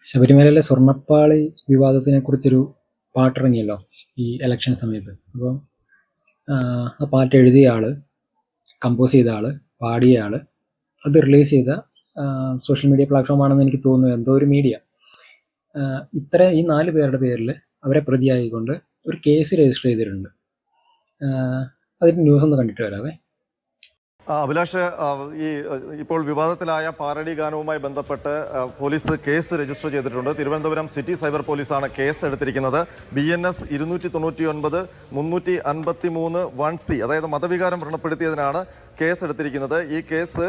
ശബരിമലയിലെ സ്വർണ്ണപ്പാളി വിവാദത്തിനെ കുറിച്ചൊരു പാട്ടിറങ്ങിയല്ലോ ഈ ഇലക്ഷൻ സമയത്ത്. അപ്പോൾ ആ പാട്ട് എഴുതിയ ആള്, കമ്പോസ് ചെയ്ത ആള്, പാടിയ ആള്, അത് റിലീസ് ചെയ്ത സോഷ്യൽ മീഡിയ പ്ലാറ്റ്ഫോമാണെന്ന് എനിക്ക് തോന്നുന്നു, എന്തോ ഒരു മീഡിയ ഈ 4 പേരുടെ പേരിൽ അവരെ പ്രതിയായിക്കൊണ്ട് ഒരു കേസ് രജിസ്റ്റർ ചെയ്തിട്ടുണ്ട്. അതിൻ്റെ ന്യൂസ് ഒന്ന് കണ്ടിട്ട് വരാവേ. അഭിലാഷ്, ഈ ഇപ്പോൾ വിവാദത്തിലായ പാരഡി ഗാനവുമായി ബന്ധപ്പെട്ട് പോലീസ് കേസ് രജിസ്റ്റർ ചെയ്തിട്ടുണ്ട്. തിരുവനന്തപുരം സിറ്റി സൈബർ പോലീസാണ് കേസ് എടുത്തിരിക്കുന്നത്. BNS 299 353 1C, അതായത് മതവികാരം വ്രണപ്പെടുത്തിയതിനാണ് കേസ് എടുത്തിരിക്കുന്നത്. ഈ കേസ്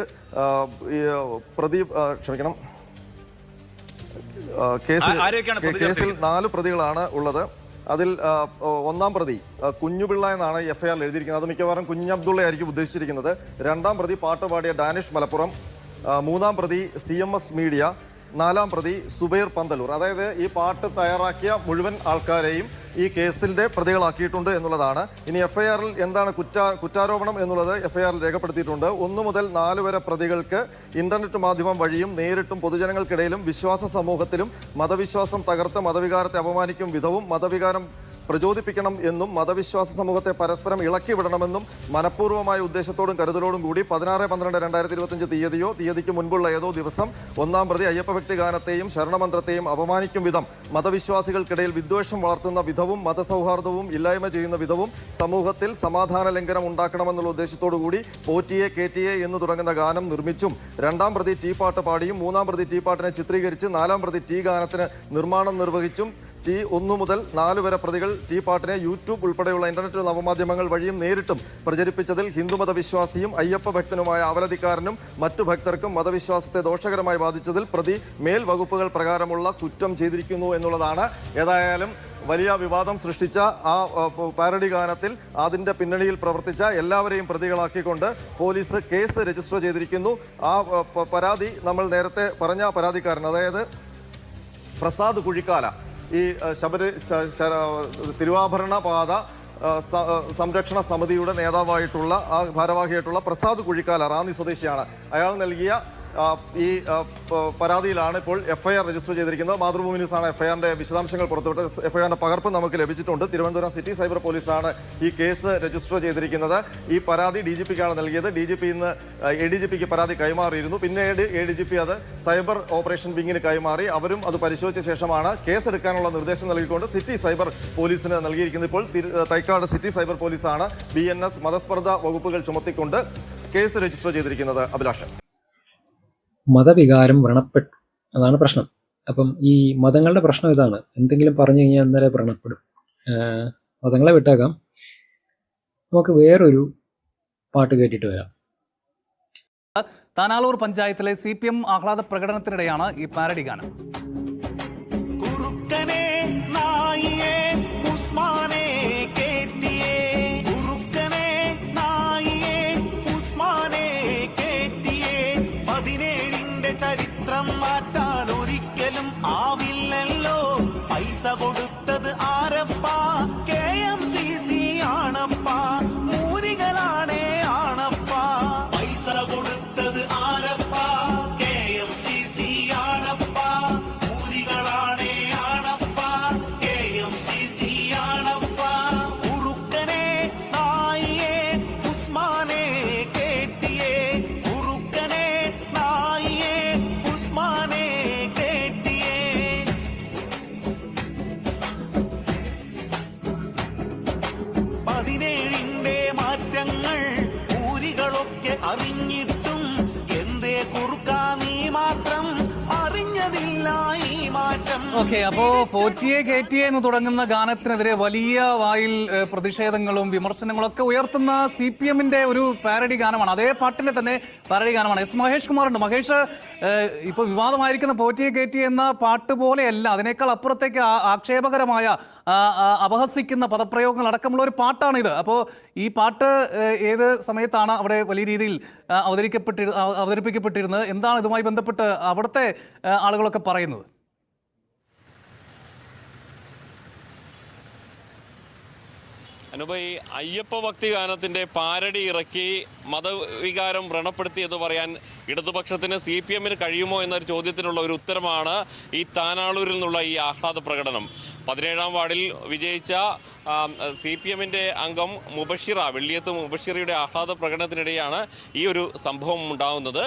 കേസിൽ 4 പ്രതികളാണ് ഉള്ളത്. അതിൽ ഒന്നാം പ്രതി കുഞ്ഞുപിള്ള എന്നാണ് FIR എഴുതിയിരിക്കുന്നത്. അത് മിക്കവാറും കുഞ്ഞബ്ദുള്ള ആയിരിക്കും ഉദ്ദേശിച്ചിരിക്കുന്നത്. 2ാം പ്രതി പാട്ടുപാടിയ ഡാനിഷ് മലപ്പുറം, 3ാം പ്രതി CMS മീഡിയ, 4ാം പ്രതി സുബൈർ പന്തലൂർ. അതായത് ഈ പാട്ട് തയ്യാറാക്കിയ മുഴുവൻ ആൾക്കാരെയും ഈ കേസിന്റെ പ്രതികളാക്കിയിട്ടുണ്ട് എന്നുള്ളതാണ്. ഇനി FIR-ൽ എന്താണ് കുറ്റാരോപണം എന്നുള്ളത് FIR-ൽ രേഖപ്പെടുത്തിയിട്ടുണ്ട്. 1 മുതൽ 4 വരെ പ്രതികൾക്ക് ഇന്റർനെറ്റ് മാധ്യമം വഴിയും നേരിട്ടും പൊതുജനങ്ങൾക്കിടയിലും വിശ്വാസ സമൂഹത്തിലും മതവിശ്വാസം തകർത്ത് മതവികാരത്തെ അപമാനിക്കും വിധവും മതവികാരം പ്രചോദിപ്പിക്കണം എന്നും മതവിശ്വാസ സമൂഹത്തെ പരസ്പരം ഇളക്കി വിടണമെന്നും മനഃപൂർവ്വമായ ഉദ്ദേശത്തോടും കരുതലോടും കൂടി 16-12-2025 തീയതിക്ക് മുൻപുള്ള ഏതോ ദിവസം 1ാം പ്രതി അയ്യപ്പ ഭക്തി ഗാനത്തെയും ശരണമന്ത്രത്തെയും അപമാനിക്കും വിധം മതവിശ്വാസികൾക്കിടയിൽ വിദ്വേഷം വളർത്തുന്ന വിധവും മതസൗഹാർദ്ദവും ഇല്ലായ്മ ചെയ്യുന്ന വിധവും സമൂഹത്തിൽ സമാധാന ലംഘനം ഉണ്ടാക്കണമെന്നുള്ള ഉദ്ദേശത്തോടു കൂടി പോറ്റിയെ കേറ്റിയെ എന്ന് തുടങ്ങുന്ന ഗാനം നിർമ്മിച്ചും 2ാം പ്രതി ടീ പാട്ട് പാടിയും 3ാം പ്രതി ടീ പാട്ടിനെ ചിത്രീകരിച്ച് 4ാം പ്രതി ടീ ഗാനത്തിന് നിർമ്മാണം നിർവഹിച്ചും 1 മുതൽ 4 വരെ പ്രതികൾ ടീ പാട്ടിനെ യൂട്യൂബ് ഉൾപ്പെടെയുള്ള ഇന്റർനെറ്റ് നവമാധ്യമങ്ങൾ വഴിയും നേരിട്ടും പ്രചരിപ്പിച്ചതിൽ ഹിന്ദുമത വിശ്വാസിയും അയ്യപ്പ ഭക്തനുമായ അവലതിക്കാരനും മറ്റു ഭക്തർക്കും മതവിശ്വാസത്തെ ദോഷകരമായി ബാധിച്ചതിൽ പ്രതി മേൽ വകുപ്പുകൾ പ്രകാരമുള്ള കുറ്റം ചെയ്തിരിക്കുന്നു എന്നുള്ളതാണ്. ഏതായാലും വലിയ വിവാദം സൃഷ്ടിച്ച ആ പാരഡി ഗാനത്തിൽ അതിന്റെ പിന്നണിയിൽ പ്രവർത്തിച്ച എല്ലാവരെയും പ്രതികളാക്കിക്കൊണ്ട് പോലീസ് കേസ് രജിസ്റ്റർ ചെയ്തിരിക്കുന്നു. ആ പരാതി നമ്മൾ നേരത്തെ പറഞ്ഞ പരാതിക്കാരൻ, അതായത് പ്രസാദ് കുഴിക്കാല, ഈ തിരുവാഭരണ പാത സംരക്ഷണ സമിതിയുടെ നേതാവായിട്ടുള്ള ഭാരവാഹിയായിട്ടുള്ള പ്രസാദ് കുഴിക്കാല റാന്നി സ്വദേശിയാണ്. അയാൾ നൽകിയ ഈ പരാതിയിലാണ് ഇപ്പോൾ FIR രജിസ്റ്റർ ചെയ്തിരിക്കുന്നത്. മാതൃഭൂമി ന്യൂസാണ് FIR-ന്റെ വിശദാംശങ്ങൾ പുറത്തുവിട്ട് FIR-ന്റെ പകർപ്പ് നമുക്ക് ലഭിച്ചിട്ടുണ്ട്. തിരുവനന്തപുരം സിറ്റി സൈബർ പോലീസാണ് ഈ കേസ് രജിസ്റ്റർ ചെയ്തിരിക്കുന്നത്. ഈ പരാതി DGP-ക്കാണ് നൽകിയത്. DGP ഇന്ന് ADGP-ക്ക് പരാതി കൈമാറിയിരുന്നു. പിന്നീട് ADGP അത് സൈബർ ഓപ്പറേഷൻ വിങ്ങിന് കൈമാറി. അവരും അത് പരിശോധിച്ച ശേഷമാണ് കേസെടുക്കാനുള്ള നിർദ്ദേശം നൽകിക്കൊണ്ട് സിറ്റി സൈബർ പോലീസിന് നൽകിയിരിക്കുന്നത്. ഇപ്പോൾ തൈക്കാട് സിറ്റി സൈബർ പോലീസാണ് BNS മതസ്പർദ്ധ വകുപ്പുകൾ ചുമത്തിക്കൊണ്ട് കേസ് രജിസ്റ്റർ ചെയ്തിരിക്കുന്നത്. അഭിലാഷ്, മതവികാരം വ്രണപ്പെട്ടു, അതാണ് പ്രശ്നം. അപ്പം ഈ മതങ്ങളുടെ പ്രശ്നം ഇതാണ്, എന്തെങ്കിലും പറഞ്ഞു കഴിഞ്ഞാൽ അന്നേരം വ്രണപ്പെടും. മതങ്ങളെ വിട്ടേക്കാം, നമുക്ക് വേറൊരു പാട്ട് കേട്ടിട്ട് വരാം. താനാളൂർ പഞ്ചായത്തിലെ CPM ആഹ്ലാദ പ്രകടനത്തിനിടെയാണ് ഈ പാരഡി ഗാനം. ചരിത്രം മാറ്റാൻ ഒരിക്കലും ആവില്ലല്ലോ. പൈസ കൊടുത്തത് ആരപ്പാ? KMCC ആണപ്പാ. മൂരികളാണേ ആണപ്പാ. പൈസ കൊടുത്തത് ആരപ്പാ? KMCC ആണപ്പാ. മൂരികളാണേ ആണപ്പാ. KMCC ആണപ്പാ. ഉറുക്കനെ നായിയെ ഉസ്മാനെ കേറ്റിയെ. ഉറുക്കനെ നായിയെ ഉസ്മാനെ കേറ്റിയെ. 17-ന്റെ മാറ്റങ്ങൾ ഊരികളൊക്കെ അറിഞ്ഞിട്ടും എന്തേ കുറുക്കാ നീ മാത്രം അറിഞ്ഞതില്ല ഈ മാറ്റം. ഓക്കെ, അപ്പോ പോറ്റിയെ കേറ്റിയെ എന്ന് തുടങ്ങുന്ന ഗാനത്തിനെതിരെ വലിയ വായിൽ പ്രതിഷേധങ്ങളും വിമർശനങ്ങളും ഒക്കെ ഉയർത്തുന്ന CPM-ന്റെ ഒരു പാരഡി ഗാനമാണ്. അതേ പാട്ടിന്റെ തന്നെ പാരഡി ഗാനമാണ്. മഹേഷ് കുമാർ ഉണ്ട്. മഹേഷ്, ഇപ്പൊ വിവാദമായിരിക്കുന്ന പോറ്റിയെ കേറ്റിയെ എന്ന പാട്ട് പോലെയല്ല, അതിനേക്കാൾ അപ്പുറത്തേക്ക് ആക്ഷേപകരമായ അപഹസിക്കുന്ന പദപ്രയോഗങ്ങൾ അടക്കമുള്ള ഒരു പാട്ടാണിത്. അപ്പോൾ ഈ പാട്ട് ഏത് സമയത്താണ് അവിടെ വലിയ രീതിയിൽ അവതരിപ്പിക്കപ്പെട്ടിരുന്നത്? എന്താണ് ഇതുമായി ബന്ധപ്പെട്ട് അവിടുത്തെ ആളുകളൊക്കെ പറയുന്നത്? അനുപ, ഈ അയ്യപ്പ ഭക്തി ഗാനത്തിൻ്റെ പാരഡി ഇറക്കി മതവികാരം വ്രണപ്പെടുത്തി എന്ന് പറയാൻ ഇടതുപക്ഷത്തിന് CPM-ന് കഴിയുമോ എന്നൊരു ചോദ്യത്തിനുള്ള ഒരു ഉത്തരമാണ് ഈ താനാളൂരിൽ നിന്നുള്ള ഈ ആഹ്ലാദ പ്രകടനം. 17-ാം വാർഡിൽ വിജയിച്ച CPM-ന്റെ അംഗം മുബഷിറ, വെള്ളിയത്ത് മുബഷിറയുടെ ആഹ്ലാദ പ്രകടനത്തിനിടെയാണ് ഈ ഒരു സംഭവം ഉണ്ടാകുന്നത്.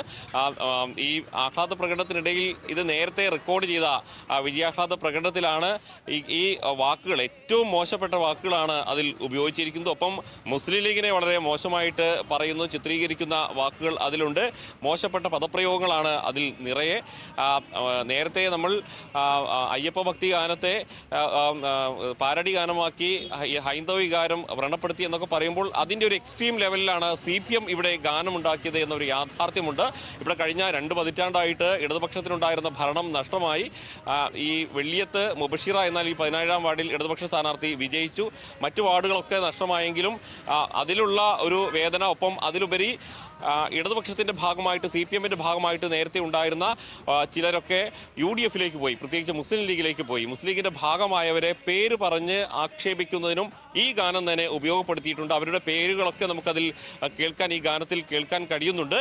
ഈ ആഹ്ലാദ പ്രകടനത്തിനിടയിൽ ഇത് നേരത്തെ റെക്കോർഡ് ചെയ്ത വിജയാഹ്ലാദ പ്രകടനത്തിലാണ് ഈ വാക്കുകൾ, ഏറ്റവും മോശപ്പെട്ട വാക്കുകളാണ് അതിൽ ഉപയോഗിച്ചിരിക്കുന്നത്. ഒപ്പം മുസ്ലിം ലീഗിനെ വളരെ മോശമായിട്ട് പറയുന്നു, ചിത്രീകരിക്കുന്ന വാക്കുകൾ അതിലുണ്ട്. മോശപ്പെട്ട പദപ്രയോഗങ്ങളാണ് അതിൽ നിറയെ. നേരത്തെ നമ്മൾ അയ്യപ്പ ഭക്തി ഗാനത്തെ പാരഡി ഗാനമാക്കി ഹൈന്ദവ വികാരം വ്രണപ്പെടുത്തി എന്നൊക്കെ പറയുമ്പോൾ അതിൻ്റെ ഒരു എക്സ്ട്രീം ലെവലിലാണ് CPM ഇവിടെ ഗാനമുണ്ടാക്കിയത് എന്നൊരു യാഥാർത്ഥ്യമുണ്ട്. ഇവിടെ കഴിഞ്ഞ 2 പതിറ്റാണ്ടായിട്ട് ഇടതുപക്ഷത്തിനുണ്ടായിരുന്ന ഭരണം നഷ്ടമായി. ഈ വെള്ളിയത്ത് മുബഷിറ എന്നാൽ ഈ 17-ാം വാർഡിൽ ഇടതുപക്ഷ സ്ഥാനാർത്ഥി വിജയിച്ചു. മറ്റു വാർഡുകളൊക്കെ നഷ്ടമായെങ്കിലും അതിലുള്ള ഒരു വേദന, ഒപ്പം അതിലുപരി ഇടതുപക്ഷത്തിൻ്റെ ഭാഗമായിട്ട് CPM-ന്റെ ഭാഗമായിട്ട് നേരത്തെ ഉണ്ടായിരുന്ന ചിലരൊക്കെ UDF-ലേക്ക് പോയി, പ്രത്യേകിച്ച് മുസ്ലിം ലീഗിലേക്ക് പോയി. മുസ്ലിം ലീഗിൻ്റെ ഭാഗമായവരെ പേര് പറഞ്ഞ് ആക്ഷേപിക്കുന്നതിനും ഈ ഗാനം തന്നെ ഉപയോഗപ്പെടുത്തിയിട്ടുണ്ട്. അവരുടെ പേരുകളൊക്കെ നമുക്കതിൽ കേൾക്കാൻ, ഈ ഗാനത്തിൽ കേൾക്കാൻ കഴിയുന്നുണ്ട്.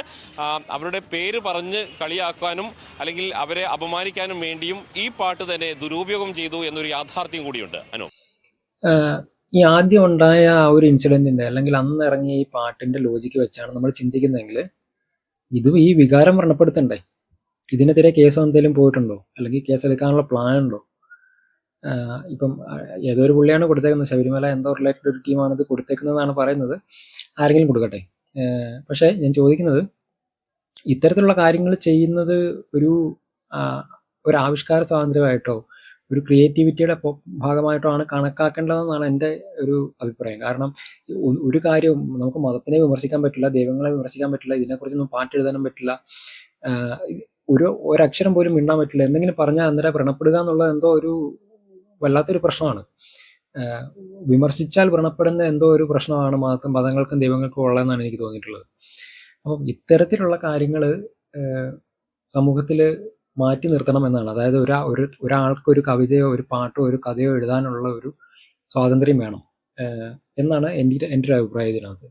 അവരുടെ പേര് പറഞ്ഞ് കളിയാക്കാനും അല്ലെങ്കിൽ അവരെ അപമാനിക്കാനും വേണ്ടിയും ഈ പാട്ട് തന്നെ ദുരുപയോഗം ചെയ്തു എന്നൊരു യാഥാർത്ഥ്യം കൂടിയുണ്ട്. അനു, ഈ ആദ്യം ഉണ്ടായ ആ ഒരു ഇൻസിഡന്റിന്റെ അല്ലെങ്കിൽ അന്ന് ഇറങ്ങിയ ഈ പാട്ടിന്റെ ലോജിക്ക് വെച്ചാണ് നമ്മൾ ചിന്തിക്കുന്നതെങ്കിൽ ഇത് ഈ വികാരം വ്രണപ്പെടുത്തണ്ടേ? ഇതിനെതിരെ കേസ് എന്തെങ്കിലും പോയിട്ടുണ്ടോ? അല്ലെങ്കിൽ കേസ് എടുക്കാനുള്ള പ്ലാൻ ഉണ്ടോ? ഇപ്പം ഏതൊരു പുള്ളിയാണ് കൊടുത്തേക്കുന്നത്, ശബരിമല എന്തോ റിലേറ്റഡ് ഒരു ടീമാണ് ഇത് കൊടുത്തേക്കുന്നതെന്നാണ് പറയുന്നത്. ആരെങ്കിലും കൊടുക്കട്ടെ. പക്ഷേ ഞാൻ ചോദിക്കുന്നത്, ഇത്തരത്തിലുള്ള കാര്യങ്ങൾ ചെയ്യുന്നത് ഒരു ആവിഷ്കാര സ്വാതന്ത്ര്യമായിട്ടോ ഒരു ക്രിയേറ്റിവിറ്റിയുടെ ഭാഗമായിട്ടോ ആണ് കണക്കാക്കേണ്ടതെന്നാണ് എൻ്റെ ഒരു അഭിപ്രായം. കാരണം ഒരു കാര്യവും നമുക്ക് മതത്തിനെ വിമർശിക്കാൻ പറ്റില്ല, ദൈവങ്ങളെ വിമർശിക്കാൻ പറ്റില്ല, ഇതിനെക്കുറിച്ചൊന്നും പാട്ട് എഴുതാനും പറ്റില്ല, ഒരക്ഷരം പോലും മിണ്ടാൻ പറ്റില്ല. എന്തെങ്കിലും പറഞ്ഞാൽ അന്നേരം വ്രണപ്പെടുക എന്നുള്ളത് എന്തോ ഒരു വല്ലാത്തൊരു പ്രശ്നമാണ്. വിമർശിച്ചാൽ വ്രണപ്പെടുന്ന എന്തോ ഒരു പ്രശ്നമാണ് മതങ്ങൾക്കും ദൈവങ്ങൾക്കും ഉള്ളതെന്നാണ് എനിക്ക് തോന്നിയിട്ടുള്ളത്. അപ്പം ഇത്തരത്തിലുള്ള കാര്യങ്ങൾ സമൂഹത്തിൽ മാറ്റി നിർത്തണം എന്നാണ്. അതായത് ഒരാൾക്ക് ഒരു കവിതയോ ഒരു പാട്ടോ ഒരു കഥയോ എഴുതാനുള്ള ഒരു സ്വാതന്ത്ര്യം വേണം എന്നാണ് എൻ്റെ ഒരു അഭിപ്രായം ഇതിനകത്ത്.